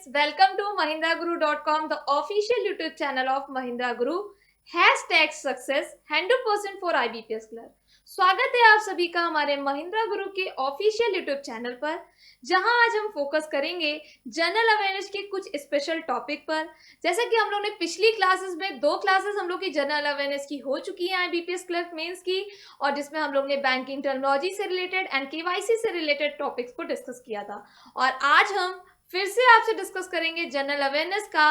welcome to mahindraguru.com, the official YouTube channel of Mahindra Guru. #success 100% for IBPS clerk. स्वागत है आप सभी का हमारे महिंद्रा गुरु के ऑफिशियल यूट्यूब चैनल पर, जहां आज हम फोकस करेंगे जनरल अवेयरनेस के कुछ स्पेशल टॉपिक पर। जैसा कि हम लोग ने पिछली क्लासेस में 2 क्लासेस हम लोग की जनरल अवेयरनेस की हो चुकी है IBPS क्लर्क मेंस की, और जिसमें हम लोग ने बैंकिंग टर्मिनोलॉजी से रिलेटेड एंड KYC से रिलेटेड टॉपिक्स को डिस्कस किया था। और आज हम फिर से आपसे डिस्कस करेंगे जनरल अवेयरनेस का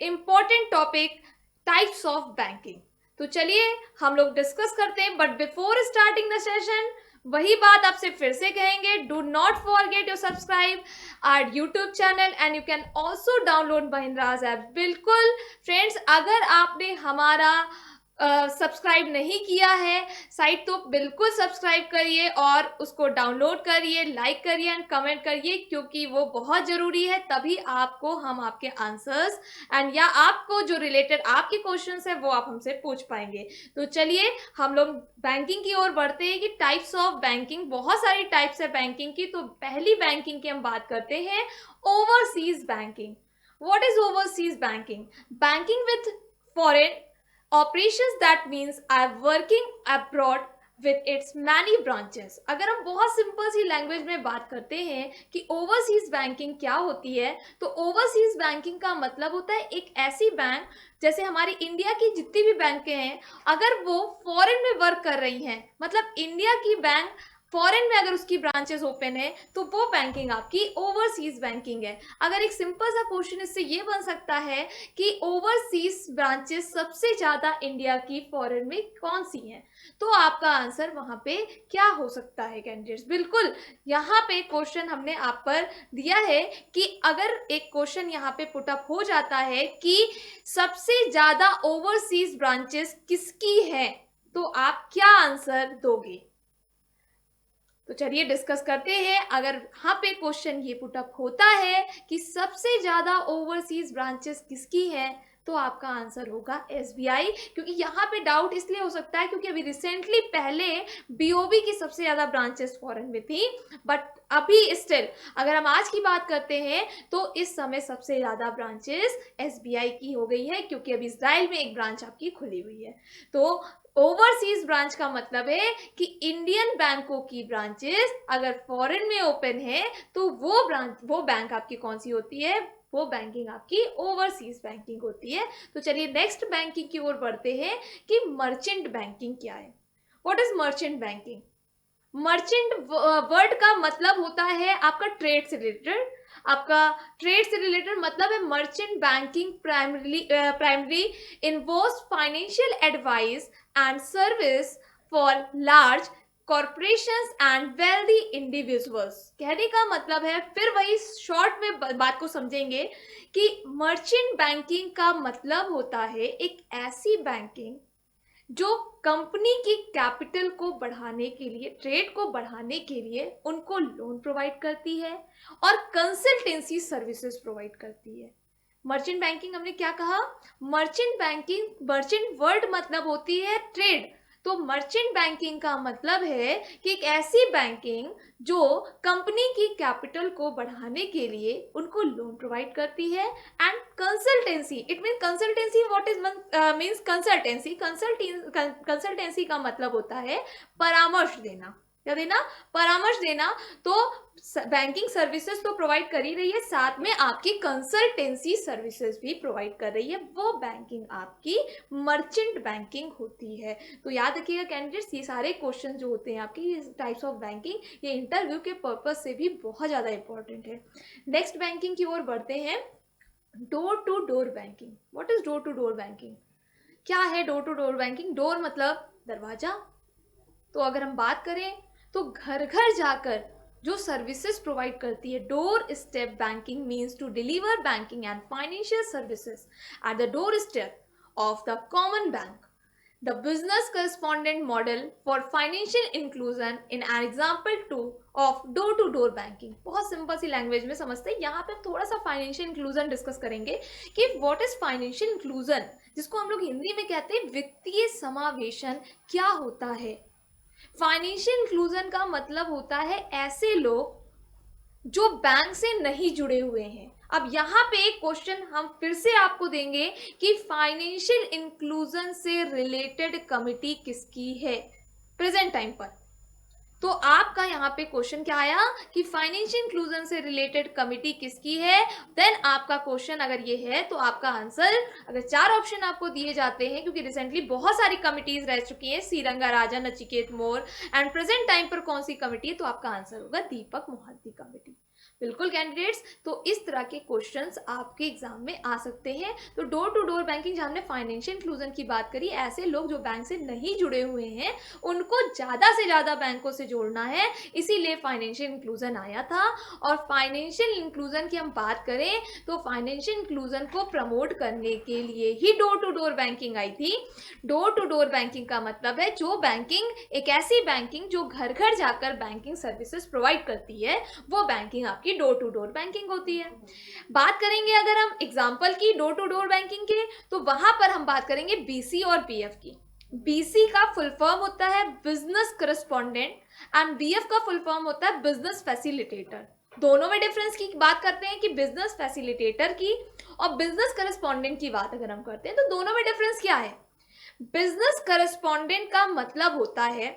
important topic types of banking. तो चलिए हम लोग डिस्कस करते हैं, but before starting the session वही बात आपसे फिर से कहेंगे, do not forget to subscribe our YouTube channel and you can also download Mahendras app. बिल्कुल फ्रेंड्स, अगर आपने हमारा सब्सक्राइब नहीं किया है साइट तो बिल्कुल सब्सक्राइब करिए और उसको डाउनलोड करिए, लाइक करिए एंड कमेंट करिए, क्योंकि वो बहुत ज़रूरी है। तभी आपको हम आपके आंसर्स एंड या आपको जो रिलेटेड आपके क्वेश्चंस है वो आप हमसे पूछ पाएंगे। तो चलिए हम लोग बैंकिंग की ओर बढ़ते हैं कि टाइप्स ऑफ बैंकिंग, बहुत सारी टाइप्स है बैंकिंग की। तो पहली बैंकिंग की हम बात करते हैं overseas banking. What is overseas banking? Banking with foreign operations, that means are working abroad with its many branches। अगर हम बहुत सिंपल सी लैंग्वेज में बात करते हैं कि ओवरसीज बैंकिंग क्या होती है, तो ओवरसीज बैंकिंग का मतलब होता है एक ऐसी बैंक, जैसे हमारी इंडिया की जितनी भी बैंकें हैं, अगर वो फॉरेन में वर्क कर रही हैं, मतलब इंडिया की बैंक फॉरेन में अगर उसकी ब्रांचेस ओपन है, तो वो बैंकिंग आपकी ओवरसीज बैंकिंग है। अगर एक सिंपल सा क्वेश्चन इससे ये बन सकता है कि ओवरसीज ब्रांचेस सबसे ज्यादा इंडिया की फॉरेन में कौन सी हैं, तो आपका आंसर वहां पे क्या हो सकता है कैंडिडेट्स? बिल्कुल यहाँ पे क्वेश्चन हमने आप पर दिया है कि अगर एक क्वेश्चन यहाँ पे पुटअप हो जाता है कि सबसे ज्यादा ओवरसीज ब्रांचेस किसकी है, तो आप क्या आंसर दोगे? तो चलिए डिस्कस करते हैं। अगर यहाँ पे क्वेश्चन ये पुटअप होता है कि सबसे ज्यादा ओवरसीज ब्रांचेस किसकी है, तो आपका आंसर होगा SBI। क्योंकि यहाँ पे डाउट इसलिए हो सकता है क्योंकि अभी रिसेंटली पहले BOB की सबसे ज्यादा ब्रांचेस फॉरेन में थी, बट अभी स्टिल अगर हम आज की बात करते हैं तो इस समय सबसे ज्यादा ब्रांचेस SBI की हो गई है, क्योंकि अभी इजराइल में एक ब्रांच आपकी खुली हुई है। तो ओवरसीज ब्रांच का मतलब है कि इंडियन बैंकों की ब्रांचेस अगर फॉरेन में ओपन है, तो वो बैंक आपकी कौन सी होती है? वो बैंकिंग आपकी ओवरसीज बैंकिंग होती है। तो चलिए नेक्स्ट बैंकिंग की ओर बढ़ते हैं कि मर्चेंट बैंकिंग क्या है। What is merchant banking? Merchant word का मतलब होता है आपका ट्रेड से रिलेटेड। आपका ट्रेड से रिलेटेड मतलब है merchant banking primary involves financial advice and service for large corporations and wealthy individuals. कहने का मतलब है, फिर वही शॉर्ट में बात को समझेंगे कि मर्चेंट बैंकिंग का मतलब होता है एक ऐसी बैंकिंग जो कंपनी की कैपिटल को बढ़ाने के लिए, ट्रेड को बढ़ाने के लिए उनको लोन प्रोवाइड करती है और कंसल्टेंसी सर्विसेज प्रोवाइड करती है। मर्चेंट बैंकिंग हमने क्या कहा? मर्चेंट बैंकिंग, मर्चेंट वर्ड मतलब होती है ट्रेड, तो मर्चेंट बैंकिंग का मतलब है कि एक ऐसी बैंकिंग जो कंपनी की कैपिटल को बढ़ाने के लिए उनको लोन प्रोवाइड करती है। And consultancy, it mean consultancy, what is means consultancy? Consultancy का मतलब होता है परामर्श देना। क्या देना? परामर्श देना। तो बैंकिंग सर्विसेज तो प्रोवाइड कर ही रही है, साथ में आपकी कंसल्टेंसी सर्विसेज भी प्रोवाइड कर रही है। वो बैंकिंग आपकी मर्चेंट बैंकिंग होती है। तो याद रखिएगा कैंडिडेट्स, ये सारे क्वेश्चन जो होते हैं आपकी टाइप्स ऑफ बैंकिंग, ये इंटरव्यू के पर्पज से भी बहुत ज़्यादा इंपॉर्टेंट है। नेक्स्ट बैंकिंग की ओर बढ़ते हैं, door to door banking. What is door to door banking? क्या है door to door banking? Door मतलब दरवाजा। तो अगर हम बात करें तो घर घर जाकर जो सर्विसेज प्रोवाइड करती है, door step banking means to deliver banking and financial services at the door step of the common bank. The business correspondent model for financial inclusion in an example 2 of door-to-door banking। बहुत simple सी language में समझते हैं। यहाँ पे हम थोड़ा सा financial inclusion discuss करेंगे कि व्हाट इज फाइनेंशियल इंक्लूजन, जिसको हम लोग हिंदी में कहते हैं वित्तीय समावेशन, क्या होता है? फाइनेंशियल इंक्लूजन का मतलब होता है ऐसे लोग जो बैंक से नहीं जुड़े हुए हैं। अब यहाँ पे एक क्वेश्चन हम फिर से आपको देंगे कि फाइनेंशियल इंक्लूजन से रिलेटेड कमिटी किसकी है प्रेजेंट टाइम पर। तो आपका यहाँ पे क्वेश्चन क्या आया कि फाइनेंशियल इंक्लूजन से रिलेटेड कमिटी किसकी है। देन आपका क्वेश्चन अगर ये है तो आपका आंसर, अगर 4 ऑप्शन आपको दिए जाते हैं, क्योंकि रिसेंटली बहुत सारी कमिटीज रह चुकी हैं, सीरंगा राजा, नचिकेत मोर, एंड प्रेजेंट टाइम पर कौन सी कमिटी है, तो आपका आंसर होगा दीपक मोहंती कमिटी। बिल्कुल कैंडिडेट्स, तो इस तरह के क्वेश्चंस आपके एग्जाम में आ सकते हैं। तो डोर टू डोर बैंकिंग, जहां हमने फाइनेंशियल इंक्लूजन की बात करी, ऐसे लोग जो बैंक से नहीं जुड़े हुए हैं उनको ज्यादा से ज्यादा बैंकों से जोड़ना है, इसीलिए फाइनेंशियल इंक्लूजन आया था। और फाइनेंशियल इंक्लूजन की हम बात करें तो फाइनेंशियल इंक्लूजन को प्रमोट करने के लिए ही डोर टू डोर बैंकिंग आई थी। डोर टू डोर बैंकिंग का मतलब है जो बैंकिंग, एक ऐसी बैंकिंग जो घर घर जाकर बैंकिंग सर्विसेज प्रोवाइड करती है, वो बैंकिंग आपकी डोर टू डोर बैंकिंग होती है। बात करेंगे अगर हम एग्जांपल की डोर टू डोर बैंकिंग के, तो वहां पर हम बात करेंगे बीसी और बीएफ की। बीसी का फुल फॉर्म होता है बिजनेस करस्पॉन्डेंट एंड बीएफ का फुल फॉर्म होता है बिजनेस फैसिलिटेटर। दोनों में डिफरेंस की बात करते हैं कि बिजनेस फैसिलिटेटर की और बिजनेस करस्पॉन्डेंट की बात अगर हम करते हैं तो दोनों में डिफरेंस क्या है। बिजनेस करस्पॉन्डेंट का मतलब होता है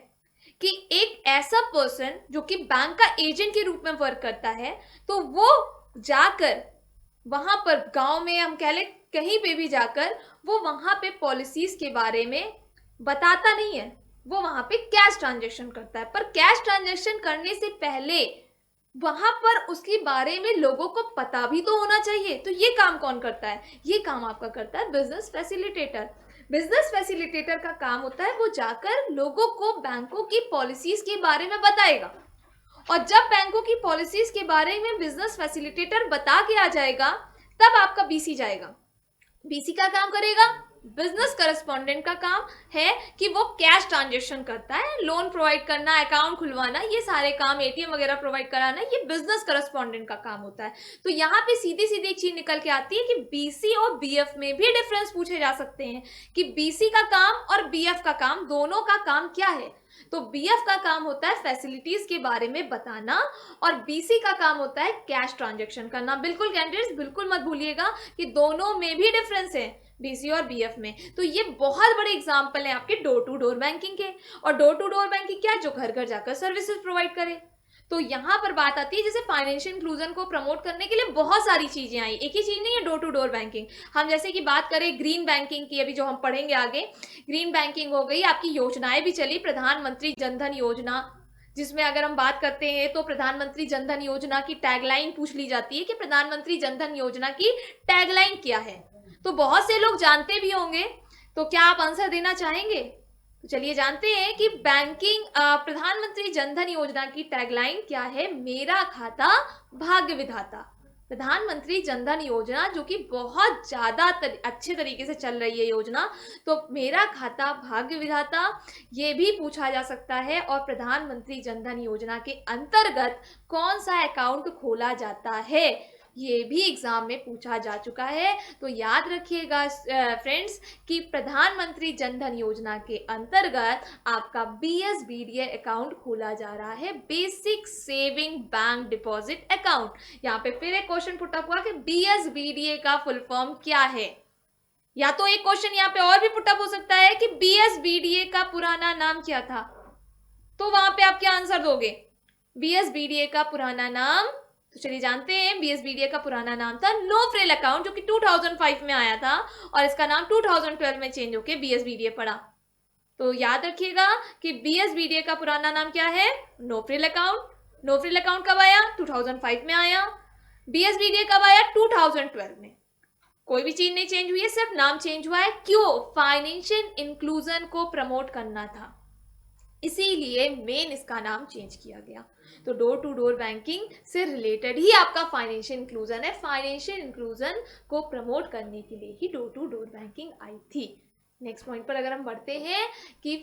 कि एक ऐसा पर्सन जो कि बैंक का एजेंट के रूप में वर्क करता है, तो वो जाकर वहां पर गांव में हम कह लें कहीं पे भी जाकर वो वहां पे पॉलिसीज के बारे में बताता नहीं है, वो वहां पे कैश ट्रांजैक्शन करता है। पर कैश ट्रांजैक्शन करने से पहले वहां पर उसके बारे में लोगों को पता भी तो होना चाहिए। तो ये काम कौन करता है, ये काम आपका करता है बिजनेस फैसिलिटेटर। बिजनेस फैसिलिटेटर का काम होता है वो जाकर लोगों को बैंकों की पॉलिसीज के बारे में बताएगा, और जब बैंकों की पॉलिसीज के बारे में बिजनेस फैसिलिटेटर बता के आ जाएगा तब आपका बीसी जाएगा। बीसी का काम करेगा, बिजनेस करस्पॉन्डेंट का काम है कि वो कैश ट्रांजैक्शन करता है, लोन प्रोवाइड करना, अकाउंट खुलवाना, ये सारे काम, एटीएम वगैरह प्रोवाइड कराना, ये बिजनेस करस्पॉन्डेंट का काम होता है। तो यहाँ पे सीधी सीधी एक चीज निकल के आती है कि बीसी और बीएफ में भी डिफरेंस पूछे जा सकते हैं कि बीसी का काम और बीएफ का काम, दोनों का काम क्या है। तो बीएफ का काम होता है फैसिलिटीज के बारे में बताना और बीसी का काम होता है कैश ट्रांजैक्शन करना। बिल्कुल कैंडिडेट्स, बिल्कुल मत भूलिएगा कि दोनों में भी डिफरेंस है बीसी और बीएफ में। तो ये बहुत बड़े एग्जांपल हैं आपके डोर टू डोर बैंकिंग के। और डोर टू डोर बैंकिंग क्या, जो घर घर जाकर सर्विसेज प्रोवाइड करे। तो यहाँ पर बात आती है जैसे फाइनेंशियल इंक्लूजन को प्रमोट करने के लिए बहुत सारी चीजें आई, एक ही चीज नहीं है डोर टू डोर बैंकिंग। हम जैसे कि बात करें ग्रीन बैंकिंग की, अभी जो हम पढ़ेंगे आगे, ग्रीन बैंकिंग हो गई, आपकी योजनाएं भी चली, प्रधानमंत्री जनधन योजना, जिसमें अगर हम बात करते हैं तो प्रधानमंत्री जनधन योजना की टैगलाइन पूछ ली जाती है कि प्रधानमंत्री जनधन योजना की टैगलाइन क्या है। तो बहुत से लोग जानते भी होंगे, तो क्या आप आंसर देना चाहेंगे? तो चलिए जानते हैं कि बैंकिंग प्रधानमंत्री जनधन योजना की टैगलाइन क्या है, मेरा खाता भाग्य विधाता। प्रधानमंत्री जनधन योजना जो कि बहुत ज्यादा अच्छे तरीके से चल रही है योजना, तो मेरा खाता भाग्य विधाता ये भी पूछा जा सकता है। और प्रधानमंत्री जनधन योजना के अंतर्गत कौन सा अकाउंट खोला जाता है, ये भी एग्जाम में पूछा जा चुका है। तो याद रखिएगा फ्रेंड्स कि प्रधानमंत्री जनधन योजना के अंतर्गत आपका बीएसबीडीए अकाउंट खोला जा रहा है, basic saving bank deposit account. यहाँ पे फिर एक क्वेश्चन पुट अप हुआ कि बीएसबीडीए का फुल फॉर्म क्या है। या तो एक क्वेश्चन यहाँ पे और भी पुट अप हो सकता है कि बीएसबीडीए का पुराना नाम क्या था, तो वहां पे आप क्या आंसर दोगे, बीएसबीडीए का पुराना नाम। तो चलिए जानते हैं बीएसबीडीए का पुराना नाम था नो फ्रिल अकाउंट, जो कि 2005 में आया था और इसका नाम 2012 में चेंज होके बीएसबीडीए पड़ा। तो याद रखिएगा कि बीएसबीडीए का पुराना नाम क्या है, no frill account. No frill account कब आया, 2005 में आया। बीएसबीडीए कब आया, 2012 में। कोई भी चीज नहीं चेंज हुई है, सिर्फ नाम चेंज हुआ है। क्यों, फाइनेंशियल इंक्लूजन को प्रमोट करना था, इसीलिए मेन इसका नाम चेंज किया गया। तो डोर टू डोर बैंकिंग से रिलेटेड ही आपका फाइनेंशियल इंक्लूजन है। फाइनेंशियल इंक्लूजन को प्रमोट करने के लिए ही डोर टू डोर बैंकिंग आई थी। नेक्स्ट पॉइंट पर अगर हम बढ़ते हैं कि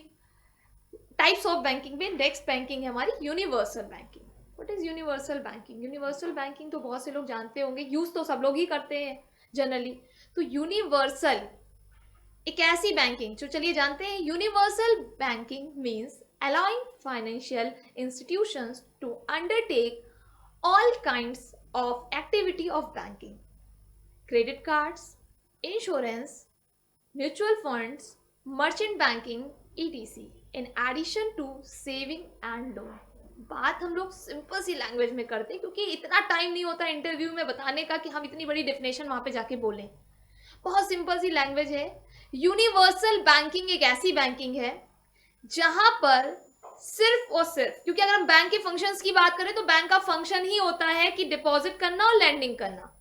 टाइप्स ऑफ बैंकिंग में नेक्स्ट बैंकिंग है हमारी universal banking. What is universal banking? Universal banking तो बहुत से लोग जानते होंगे, यूज तो सब लोग ही करते हैं जनरली। तो यूनिवर्सल एक ऐसी बैंकिंग जो, चलिए जानते हैं, universal banking means allowing financial institutions to undertake all kinds of activity of banking: credit cards, insurance, mutual funds, merchant banking, etc. in addition to saving and loan. बात हम लोग सिंपल सी language में करते हैं क्योंकि इतना टाइम नहीं होता इंटरव्यू में बताने का कि हम इतनी बड़ी डेफिनेशन वहां पे जाके बोलें. बहुत सिंपल सी लैंग्वेज है. यूनिवर्सल बैंकिंग एक ऐसी बैंकिंग है जहां पर सिर्फ और सिर्फ, क्योंकि अगर हम बैंक के फंक्शंस की बात करें तो बैंक का फंक्शन ही होता है कि डिपॉजिट करना और लैंडिंग करना.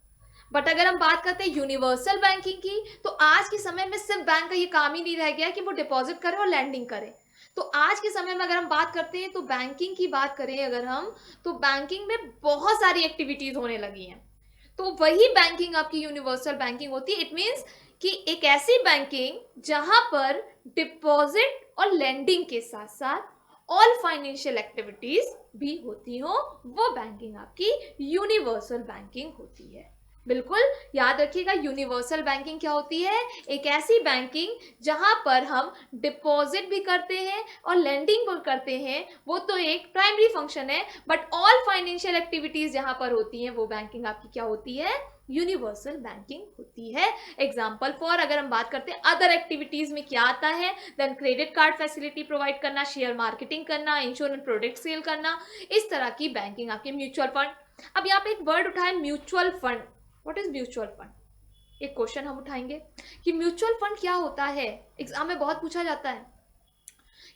बट अगर हम बात करते हैं यूनिवर्सल बैंकिंग की, तो आज के समय में सिर्फ बैंक का ये काम ही नहीं रह गया कि वो डिपॉजिट करे और लैंडिंग करे. तो आज के समय में अगर हम बात करते हैं तो बैंकिंग की बात करें अगर हम, तो बैंकिंग में बहुत सारी एक्टिविटीज होने लगी हैं. तो वही बैंकिंग आपकी यूनिवर्सल बैंकिंग होती है. इट मीन्स कि एक ऐसी बैंकिंग जहां पर डिपॉजिट और लैंडिंग के साथ साथ ऑल फाइनेंशियल एक्टिविटीज भी होती हो, वो बैंकिंग आपकी यूनिवर्सल बैंकिंग होती है. बिल्कुल याद रखिएगा, यूनिवर्सल बैंकिंग क्या होती है? एक ऐसी बैंकिंग जहां पर हम डिपॉजिट भी करते हैं और लेंडिंग भी करते हैं. वो तो एक प्राइमरी फंक्शन है, बट ऑल फाइनेंशियल एक्टिविटीज जहां पर होती हैं वो बैंकिंग आपकी क्या होती है? यूनिवर्सल बैंकिंग होती है. एग्जाम्पल फॉर अगर हम बात करते हैं अदर एक्टिविटीज में क्या आता है, then credit card facility provide करना, शेयर मार्केटिंग करना, इंश्योरेंस प्रोडक्ट सेल करना, इस तरह की बैंकिंग आपके. म्यूचुअल फंड, अब यहाँ पे एक वर्ड उठा है mutual fund. What is mutual fund? एक क्वेश्चन हम उठाएंगे कि म्यूचुअल फंड क्या होता है. एग्जाम में बहुत पूछा जाता है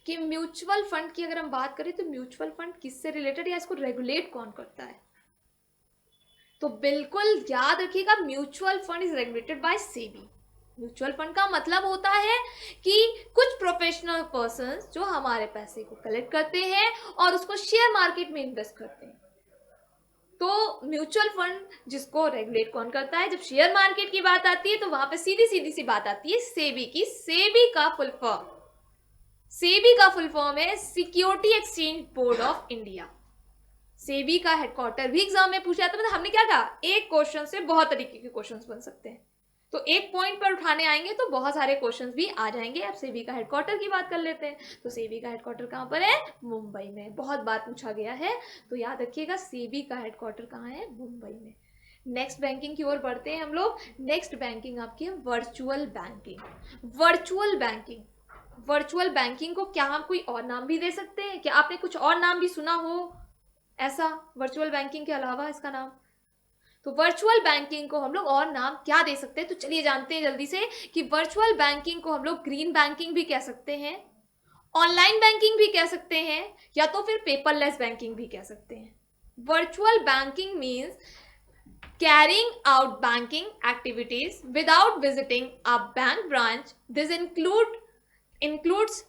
कि म्यूचुअल फंड की अगर हम बात करें तो म्यूचुअल फंड किससे रिलेटेड या इसको रेगुलेट कौन करता है? तो बिल्कुल याद रखिएगा, mutual fund is regulated by SEBI. Mutual fund का मतलब होता है कि कुछ प्रोफेशनल पर्संस जो हमारे पैसे को कलेक्ट करते हैं और उसको शेयर मार्केट में इन्वेस्ट करते हैं. तो म्यूचुअल फंड जिसको रेगुलेट कौन करता है? जब शेयर मार्केट की बात आती है तो वहां पे सीधी सीधी सी बात आती है सेबी की. सेबी का फुल फॉर्म, सेबी का फुल फॉर्म है security exchange board of India. SEBI का हेडक्वार्टर भी एग्जाम में पूछा जाता है. मतलब हमने क्या कहा, एक क्वेश्चन से बहुत तरीके के क्वेश्चंस बन सकते हैं. तो एक पॉइंट पर उठाने आएंगे तो बहुत सारे क्वेश्चंस भी आ जाएंगे. अब सेबी का हेडक्वार्टर की बात कर लेते हैं. तो सेबी का हेडक्वार्टर कहाँ पर है? मुंबई में. बहुत बार पूछा गया है, तो याद रखिएगा सेबी का हेडक्वार्टर कहाँ है? मुंबई में. नेक्स्ट बैंकिंग की ओर बढ़ते हैं हम लोग. नेक्स्ट बैंकिंग आपकी है virtual banking. Virtual banking, virtual banking को क्या हम कोई और नाम भी दे सकते हैं? क्या आपने कुछ और नाम भी सुना हो ऐसा वर्चुअल बैंकिंग के अलावा इसका नाम? तो वर्चुअल बैंकिंग को हम लोग और नाम क्या दे सकते हैं? तो चलिए जानते हैं जल्दी से कि वर्चुअल बैंकिंग को हम लोग ग्रीन बैंकिंग भी कह सकते हैं, ऑनलाइन बैंकिंग भी कह सकते हैं, या तो फिर पेपरलेस बैंकिंग भी कह सकते हैं. Virtual banking means carrying out banking activities without visiting a bank branch. This includes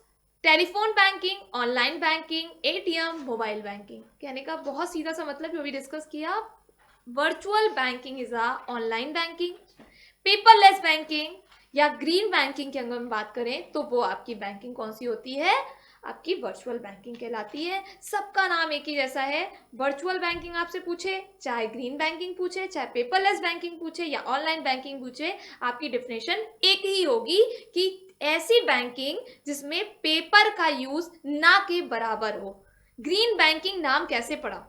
telephone banking, online banking, ATM, mobile banking. कहने का बहुत सीधा सा मतलब जो भी डिस्कस किया, virtual banking is a online banking. Paperless banking या ग्रीन बैंकिंग की अगर हम बात करें तो वो आपकी बैंकिंग कौन सी होती है? आपकी वर्चुअल बैंकिंग कहलाती है. सबका नाम एक ही जैसा है. वर्चुअल बैंकिंग आपसे पूछे, चाहे ग्रीन बैंकिंग पूछे, चाहे पेपरलेस बैंकिंग पूछे या ऑनलाइन बैंकिंग पूछे, आपकी डेफिनेशन एक ही होगी कि ऐसी बैंकिंग जिसमें पेपर का यूज ना के बराबर हो. ग्रीन बैंकिंग नाम कैसे पड़ा?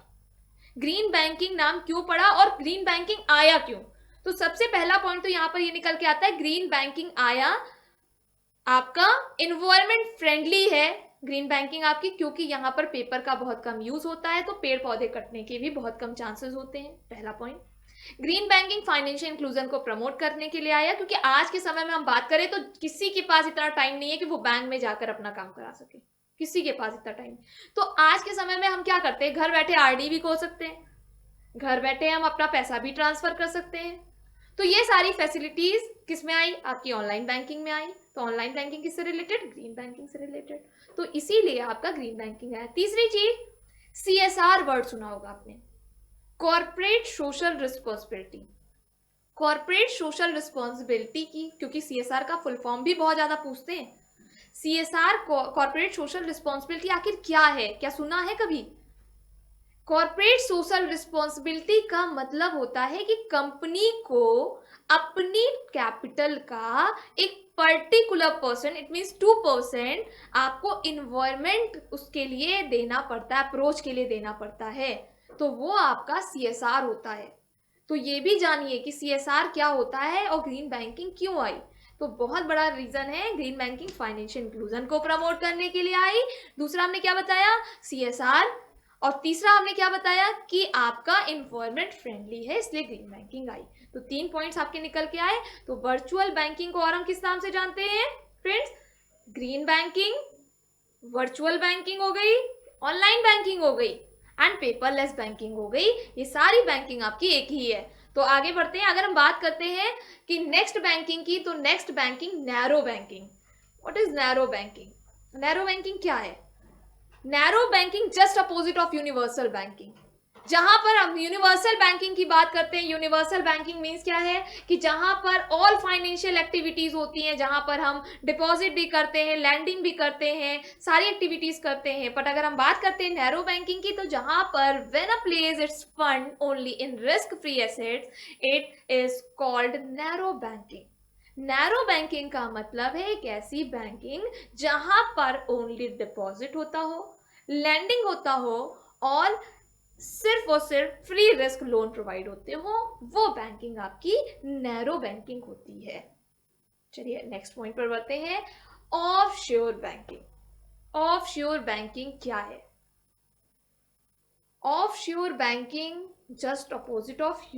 ग्रीन बैंकिंग नाम क्यों पड़ा और ग्रीन बैंकिंग आया क्यों? तो सबसे पहला पॉइंट तो यहां पर ये निकल के आता है, ग्रीन बैंकिंग आया आपका इन्वायरमेंट फ्रेंडली है ग्रीन बैंकिंग आपकी, क्योंकि यहां पर पेपर का बहुत कम यूज होता है, तो पेड़ पौधे कटने के भी बहुत कम चांसेस होते हैं. पहला point. Green banking financial inclusion को प्रमोट करने के लिए आया, क्योंकि आज के समय में हम बात करें तो किसी के पास इतना टाइम नहीं है कि वो बैंक में जाकर अपना काम करा सके. किसी के पास इतना टाइम. तो आज के समय में हम क्या करते हैं, घर बैठे आरडी भी खोल सकते हैं, घर बैठे हम अपना पैसा भी ट्रांसफर कर सकते हैं. तो ये सारी फैसिलिटीज किस में आई? आपकी ऑनलाइन बैंकिंग में आई. तो ऑनलाइन बैंकिंग किससे रिलेटेड? ग्रीन बैंकिंग से रिलेटेड. तो इसीलिए आपका ग्रीन बैंकिंग है. तीसरी चीज, सीएसआर वर्ड सुना होगा आपने, corporate social responsibility. Corporate social responsibility की, क्योंकि सीएसआर का फुल फॉर्म भी बहुत ज्यादा पूछते हैं. सीएसआर कॉर्पोरेट सोशल रिस्पॉन्सिबिलिटी आखिर क्या है? क्या सुना है कभी? कॉर्पोरेट सोशल रिस्पॉन्सिबिलिटी का मतलब होता है कि कंपनी को अपनी कैपिटल का एक पर्टिकुलर परसेंट, इट मीन्स 2% आपको इन्वायरमेंट उसके लिए देना पड़ता है, अप्रोच के लिए देना पड़ता है. तो वो आपका सीएसआर होता है. तो ये भी जानिए कि CSR क्या होता है और ग्रीन बैंकिंग क्यों आई। तो बहुत बड़ा रीजन है, ग्रीन बैंकिंग फाइनेंशियल इंक्लूजन को प्रमोट करने के लिए आई। दूसरा हमने क्या बताया, CSR। और तीसरा हमने क्या बताया कि आपका इन्वायरमेंट फ्रेंडली है, इसलिए ग्रीन बैंकिंग आई। तो 3 पॉइंट्स आपके निकल के आए। तो वर्चुअल बैंकिंग को और हम किस नाम से जानते हैं friends, green banking, virtual banking हो गई, ऑनलाइन बैंकिंग हो गई एंड पेपरलेस बैंकिंग हो गई। ये सारी बैंकिंग आपकी एक ही है। तो आगे बढ़ते हैं। अगर हम बात करते हैं कि नेक्स्ट बैंकिंग की, तो next banking narrow banking. What is narrow banking? Narrow banking क्या है? Narrow banking just opposite of universal banking. जहां पर हम यूनिवर्सल बैंकिंग की बात करते हैं, यूनिवर्सल बैंकिंग मींस क्या है कि जहां पर ऑल फाइनेंशियल एक्टिविटीज होती हैं, जहां पर हम डिपॉजिट भी करते हैं, लैंडिंग भी करते हैं, सारी एक्टिविटीज करते हैं। बट अगर हम बात करते हैं नैरो बैंकिंग की, तो जहां पर when a place it's fund only in risk free assets, it is called narrow banking. Narrow banking का मतलब है एक ऐसी बैंकिंग जहां पर ओनली डिपॉजिट होता हो, लैंडिंग होता हो और सिर्फ फ्री रिस्क लोन प्रोवाइड होते हो, वो बैंकिंग आपकी नैरो बैंकिंग होती है। चलिए नेक्स्ट पॉइंट पर बढ़ते हैं, ऑफशोर बैंकिंग। ऑफशोर बैंकिंग क्या है? Offshore banking just opposite of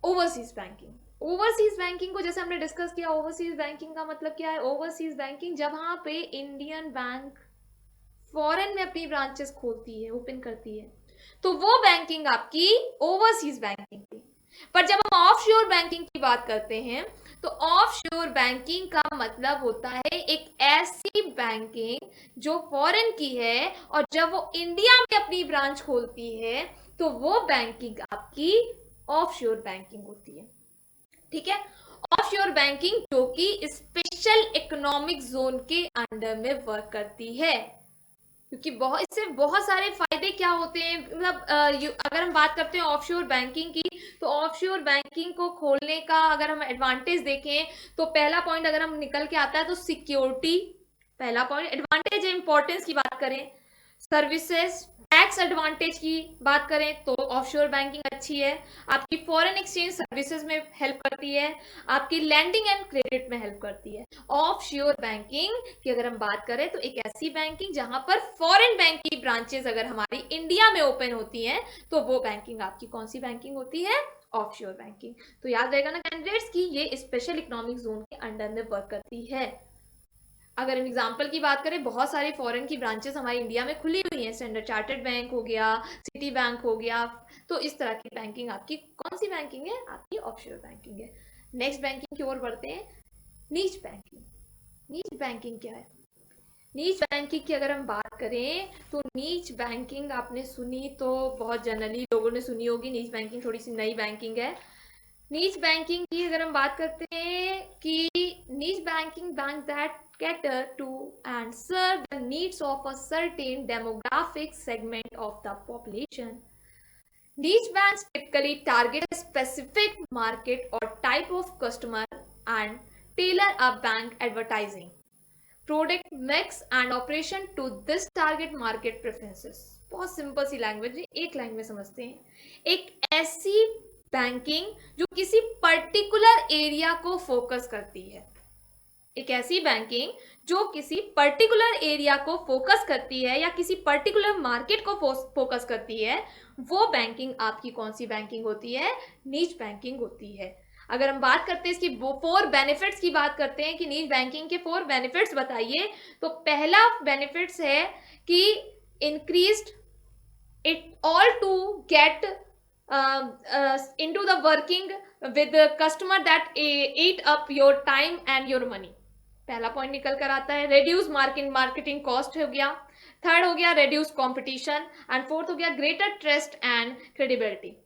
overseas banking. Overseas banking को जैसे हमने डिस्कस किया, ओवरसीज बैंकिंग का मतलब क्या है? ओवरसीज बैंकिंग जहां पे इंडियन बैंक फॉरेन में अपनी ब्रांचेस खोलती है, ओपन करती है, तो वो बैंकिंग आपकी ओवरसीज बैंकिंग थी। पर जब हम ऑफशोर बैंकिंग की बात करते हैं, तो ऑफशोर बैंकिंग का मतलब होता है एक ऐसी बैंकिंग जो फॉरेन की है और जब वो इंडिया में अपनी ब्रांच खोलती है, तो वो बैंकिंग आपकी ऑफशोर बैंकिंग होती है। ठीक है, ऑफशोर बैंकिंग जो कि स्पेशल इकोनॉमिक जोन के अंडर में वर्क करती है, क्योंकि इससे बहुत सारे फायदे क्या होते हैं। मतलब अगर हम बात करते हैं ऑफशोर बैंकिंग की, तो ऑफशोर बैंकिंग को खोलने का अगर हम एडवांटेज देखें, तो पहला पॉइंट अगर हम निकल के आता है तो सिक्योरिटी, पहला पॉइंट। एडवांटेज इंपॉर्टेंस की बात करें, सर्विसेज, टैक्स एडवांटेज की बात करें तो ऑफशोर बैंकिंग अच्छी है, आपकी फॉरेन एक्सचेंज सर्विसेज में हेल्प करती है, आपकी लैंडिंग एंड क्रेडिट में हेल्प करती है। ऑफशोर बैंकिंग की अगर हम बात करें तो एक ऐसी बैंकिंग जहां पर फॉरेन बैंक की ब्रांचेस अगर हमारी इंडिया में ओपन होती हैं, तो वो बैंकिंग आपकी कौन सी बैंकिंग होती है? Offshore banking. तो याद रहेगा ना कैंडिडेट्स की ये स्पेशल इकोनॉमिक जोन के अंडर में वर्क करती है। अगर हम एग्जाम्पल की बात करें, बहुत सारे फॉरेन की ब्रांचेस हमारी इंडिया में खुली हुई हैं, स्टैंडर्ड चार्टर्ड बैंक हो गया, सिटी बैंक हो गया, तो इस तरह की बैंकिंग आपकी कौन सी बैंकिंग है? आपकी ऑफशोर बैंकिंग है। नेक्स्ट बैंकिंग की ओर बढ़ते हैं, नीच बैंकिंग। नीच बैंकिंग क्या है? नीच बैंकिंग की अगर हम बात करें, तो नीच बैंकिंग आपने सुनी तो बहुत जनरली लोगों ने सुनी होगी। नीच बैंकिंग थोड़ी सी नई बैंकिंग है। नीच बैंकिंग की अगर हम बात करते हैं कि नीच banking bank that cater to and serve the needs of a certain demographic segment of the population. Niche banks typically target a specific market or type of customer and tailor a bank advertising, product mix and operation to this target market preferences. बहुत simple सी language है, एक line में समझते हैं। एक ऐसी banking जो किसी पर्टिकुलर एरिया को फोकस करती है, एक ऐसी बैंकिंग जो किसी पर्टिकुलर एरिया को फोकस करती है या किसी पर्टिकुलर मार्केट को फोकस करती है, वो बैंकिंग आपकी कौन सी बैंकिंग होती है? नीच बैंकिंग होती है। अगर हम बात करते हैं इसकी 4 बेनिफिट्स की बात करते हैं कि नीच बैंकिंग के 4 बेनिफिट्स बताइए, तो पहला बेनिफिट्स है कि increased it all to get into the working with the customer that eat up your time and your money। पहला पॉइंट निकल कर आता है। रेड्यूस मार्केटिंग कॉस्ट हो गया, थर्ड हो गया रेड्यूस कंपटीशन, एंड फोर्थ हो गया ग्रेटर ट्रस्ट एंड क्रेडिबिलिटी।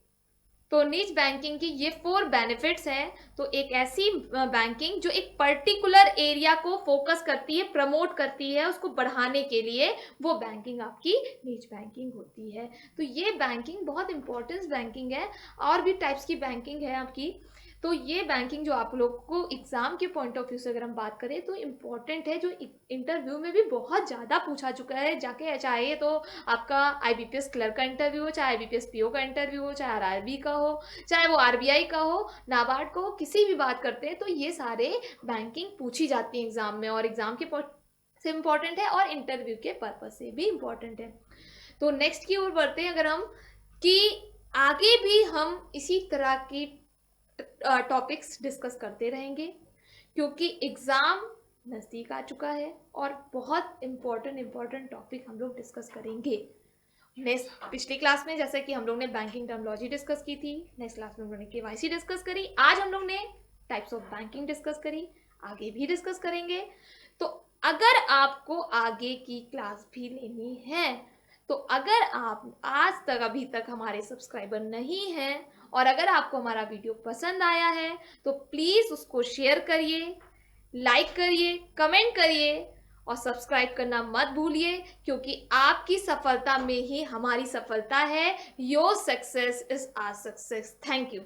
तो नीच बैंकिंग की ये 4 बेनिफिट्स हैं। तो एक ऐसी बैंकिंग जो एक पर्टिकुलर एरिया को फोकस करती है, प्रमोट करती है उसको बढ़ाने के लिए, वो बैंकिंग आपकी नीच बैंकिंग होती है। तो ये बैंकिंग बहुत इंपॉर्टेंट बैंकिंग है। और भी टाइप्स की बैंकिंग है आपकी, तो ये बैंकिंग जो आप लोग को एग्ज़ाम के पॉइंट ऑफ व्यू से अगर हम बात करें तो इम्पॉर्टेंट है, जो इंटरव्यू में भी बहुत ज़्यादा पूछा चुका है जाके, चाहे तो आपका आईबीपीएस क्लर्क का इंटरव्यू हो, चाहे आईबीपीएस पीओ का इंटरव्यू हो, चाहे आरआरबी का हो, चाहे वो आरबीआई का हो, नाबार्ड का हो, किसी भी बात करते हैं तो ये सारे बैंकिंग पूछी जाती है एग्ज़ाम में, और एग्ज़ाम के से इम्पॉर्टेंट है और इंटरव्यू के पर्पज से भी इम्पॉर्टेंट है। तो नेक्स्ट की ओर बढ़ते हैं अगर हम, कि आगे भी हम इसी तरह की टॉपिक्स डिस्कस करते रहेंगे, क्योंकि एग्ज़ाम नज़दीक आ चुका है और बहुत इम्पॉर्टेंट टॉपिक हम लोग डिस्कस करेंगे। नेक्स्ट पिछली क्लास में जैसे कि हम लोग ने बैंकिंग टर्मिनोलॉजी डिस्कस की थी, नेक्स्ट क्लास में हम लोग ने केवाईसी डिस्कस करी, आज हम लोग ने टाइप्स ऑफ बैंकिंग डिस्कस करी, आगे भी डिस्कस करेंगे। तो अगर आपको आगे की क्लास भी लेनी है, तो अगर आप आज तक अभी तक हमारे सब्सक्राइबर नहीं हैं और अगर आपको हमारा वीडियो पसंद आया है तो प्लीज़ उसको शेयर करिए, लाइक करिए, कमेंट करिए और सब्सक्राइब करना मत भूलिए, क्योंकि आपकी सफलता में ही हमारी सफलता है। Your success is our success. Thank you.